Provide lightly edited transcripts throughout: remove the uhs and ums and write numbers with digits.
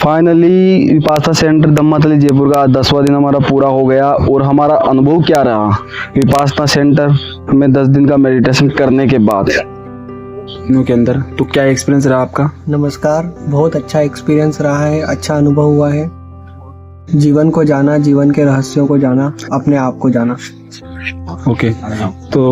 Finally Vipassana centre दम्मातली Jaipur का 10वां दिन हमारा पूरा हो गया और हमारा अनुभव क्या रहा विपासना सेंटर में 10 दिन का मेडिटेशन करने के बाद के अंदर। तो क्या एक्सपीरियंस रहा आपका? नमस्कार, बहुत अच्छा एक्सपीरियंस रहा है, अच्छा अनुभव हुआ है। जीवन को जाना, जीवन के रहस्यों को जाना, अपने आप को जाना। ओके तो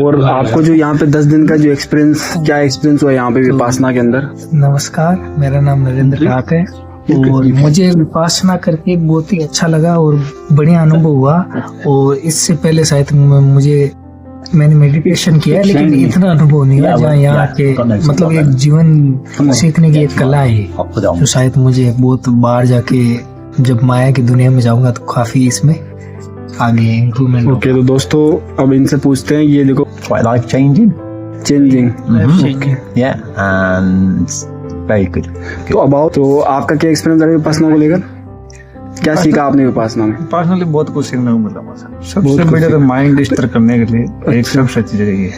और आपको जो यहाँ पे 10 दिन का जो एक्सपीरियंस, क्या एक्सपीरियंस हुआ यहाँ पे विपासना के अंदर? नमस्कार, मेरा नाम नरेंद्र ठाक है और मुझे विपासना करके बहुत ही अच्छा लगा और बढ़िया अनुभव हुआ। और इससे पहले शायद मैंने मेडिटेशन किया है, लेकिन इतना अनुभव नहीं है जहाँ यहाँ के मतलब एक जीवन सीखने की एक कला है जो शायद मुझे बहुत बाहर जाके जब माया की दुनिया में जाऊंगा तो काफी इसमें आगे इम्प्रूवमेंट। ओके तो दोस्तों अब इनसे पूछते हैं, ये देखो quite life changing. Yeah, and very good. तो आपका क्या एक्सपीरियंस रहा विपासना को लेकर? क्या सीखा आपने विपासना में? पर्सनली बहुत कुछ सीखने को मिला। सबसे बड़े तो माइंड डिस्टर्ब करने के लिए एक सबसे अच्छी जगह है।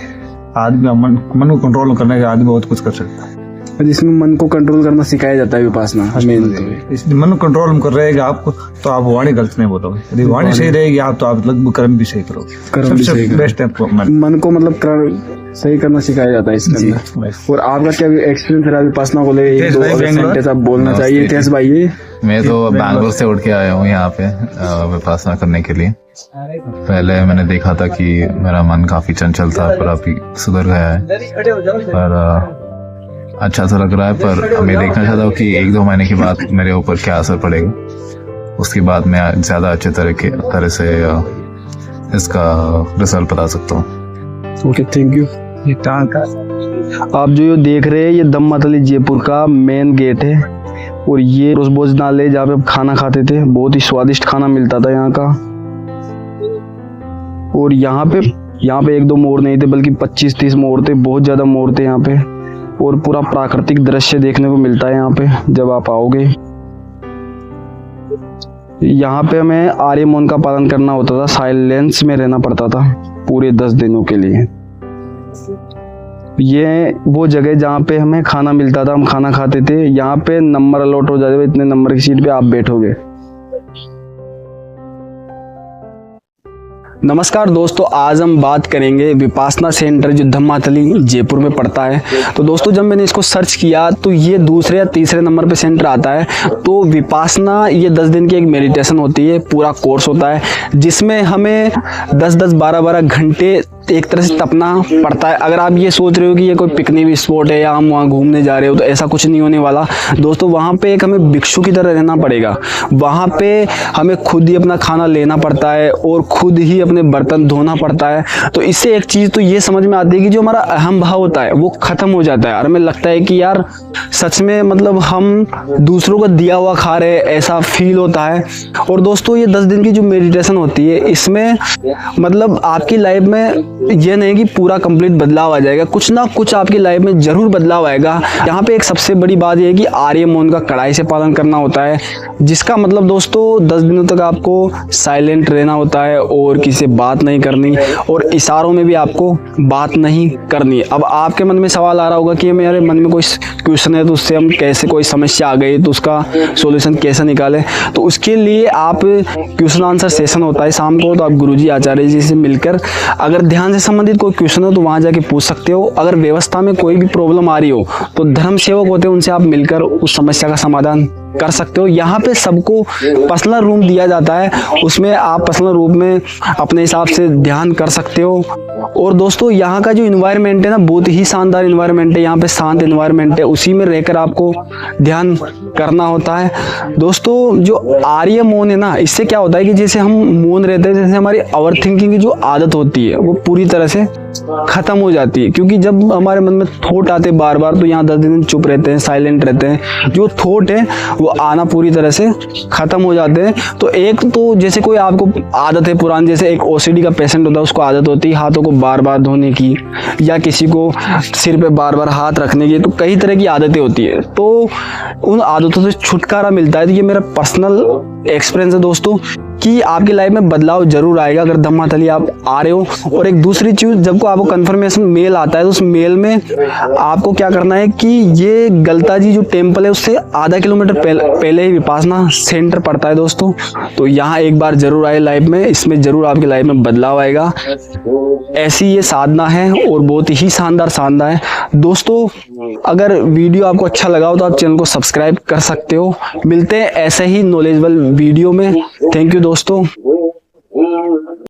आदमी मन को कंट्रोल करने के आदमी बहुत कुछ कर सकता है। जिसमें मन को कंट्रोल करना सिखाया जाता है विपासना में। इसलिए मन को कंट्रोल कर रहेगा आपको तो आप वाणी गलत नहीं बोलोगे। यदि वाणी सही रहेगी आप तो आप लगभग कर्म भी सही करोगे। सबसे बेस्ट है मन को मतलब सही करना सिखाया जाता है इसके अंदर। और आपका क्या एक्सपीरियंस रहा विपासना को लेकर? 1-2 सेंटेंस आप बोलना चाहिए। इतिहास भाई, मैं तो बैंगलोर से उठ के आया हूँ यहाँ पे विपासना करने के लिए। पहले मैंने देखा था कि मेरा मन काफी चंचल था पर अभी सुधर गया है, पर अच्छा सा लग रहा है। पर मैं देखना चाहता हूँ कि 1-2 महीने के बाद मेरे ऊपर क्या असर पड़ेगा, उसके बाद मैं ज्यादा अच्छे तरह से इसका रिजल्ट बता सकता हूँ। Okay, thank you. आप जो देख रहे हैं ये दम्मातली जयपुर का मेन गेट है और ये रोज भोजनालय जहाँ पे हम खाना खाते थे। बहुत ही स्वादिष्ट खाना मिलता था यहाँ का। और यहाँ पे 1-2 मोर नहीं थे बल्कि 25-30 मोर थे। बहुत ज्यादा मोर थे यहाँ पे और पूरा प्राकृतिक दृश्य देखने को मिलता है यहाँ पे जब आप आओगे। यहाँ पे हमें आर्य मौन का पालन करना होता था, साइलेंस में रहना पड़ता था पूरे 10 दिनों के लिए। ये वो जगह जहाँ पे हमें खाना मिलता था, हम खाना खाते थे। यहाँ पे नंबर अलॉट हो जाते थे, इतने नंबर की सीट पे आप बैठोगे। नमस्कार दोस्तों, आज हम बात करेंगे विपासना सेंटर जो दम्मातली जयपुर में पड़ता है। तो दोस्तों जब मैंने इसको सर्च किया तो ये 2 या 3 नंबर पे सेंटर आता है। तो विपासना ये 10 दिन की एक मेडिटेशन होती है, पूरा कोर्स होता है जिसमें हमें 10-10, 12-12 घंटे एक तरह से तपना पड़ता है। अगर आप ये सोच रहे हो कि ये कोई पिकनिक स्पॉट है या हम वहाँ घूमने जा रहे हो, तो ऐसा कुछ नहीं होने वाला दोस्तों। वहाँ पे एक हमें भिक्षु की तरह रहना पड़ेगा। वहाँ पे हमें खुद ही अपना खाना लेना पड़ता है और खुद ही अपने बर्तन धोना पड़ता है। तो इससे एक चीज तो ये समझ में आती है कि जो हमारा अहम भाव होता है वो खत्म हो जाता है और हमें लगता है कि यार सच में मतलब हम दूसरों को दिया हुआ खा रहे हैं, ऐसा फील होता है। और दोस्तों ये 10 दिन की जो मेडिटेशन होती है इसमें मतलब आपकी लाइफ में ये नहीं कि पूरा कंप्लीट बदलाव आ जाएगा, कुछ ना कुछ आपकी लाइफ में जरूर बदलाव आएगा। यहाँ पे एक सबसे बड़ी बात यह है कि आर्य मौन का कड़ाई से पालन करना होता है, जिसका मतलब दोस्तों 10 दिनों तक आपको साइलेंट रहना होता है और किसी से बात नहीं करनी और इशारों में भी आपको बात नहीं करनी। अब आपके मन में सवाल आ रहा होगा कि मेरे मन में कोई क्वेश्चन है तो उससे हम कैसे, कोई समस्या आ गई तो उसका सॉल्यूशन कैसे निकालें। तो उसके लिए आप क्वेश्चन आंसर सेशन होता है शाम को, तो आप गुरुजी आचार्य जी से मिलकर अगर ध्यान से संबंधित कोई क्वेश्चन हो तो वहां जाके पूछ सकते हो। अगर व्यवस्था में कोई भी प्रॉब्लम आ रही हो तो धर्म सेवक होते हैं, उनसे आप मिलकर उस समस्या का समाधान कर सकते हो। यहाँ पे सबको पर्सनल रूम दिया जाता है, उसमें आप पर्सनल रूम में अपने हिसाब से ध्यान कर सकते हो। और दोस्तों यहाँ का जो इन्वायरमेंट है ना, बहुत ही शानदार इन्वायरमेंट है। यहाँ पे शांत इन्वायरमेंट है, उसी में रहकर आपको ध्यान करना होता है। दोस्तों जो आर्य मौन है ना, इससे क्या होता है कि जैसे हम मौन रहते हैं, जैसे हमारी ओवर थिंकिंग की जो आदत होती है वो पूरी तरह से खत्म हो जाती है। क्योंकि जब हमारे मन में थॉट आते बार बार तो यहाँ 10 दिन चुप रहते हैं, साइलेंट रहते हैं। जो थॉट है वो आना पूरी तरह से खत्म हो जाते हैं। तो एक तो जैसे कोई आपको आदत है पुरानी, जैसे एक ओसीडी का पेशेंट होता है, उसको आदत होती है हाथों को बार बार धोने की या किसी को सिर पे बार बार हाथ रखने की। तो कई तरह की आदतें होती है, तो उन आदतों से छुटकारा मिलता है। तो ये मेरा पर्सनल एक्सपीरियंस है दोस्तों कि आपकी लाइफ में बदलाव जरूर आएगा अगर धम्मातली आप आ रहे हो। और एक दूसरी चीज, जब को आपको कंफर्मेशन मेल आता है तो उस मेल में आपको क्या करना है कि ये गलता जी जो टेम्पल है उससे आधा किलोमीटर पहले ही विपासना सेंटर पड़ता है दोस्तों। तो यहाँ एक बार जरूर आए लाइफ में, इसमें जरूर आपकी लाइफ में बदलाव आएगा। ऐसी ये साधना है और बहुत ही शानदार साधना है दोस्तों। अगर वीडियो आपको अच्छा लगा हो तो आप चैनल को सब्सक्राइब कर सकते हो। मिलते हैं ऐसे ही नॉलेजेबल वीडियो में। थैंक यू दोस्तों।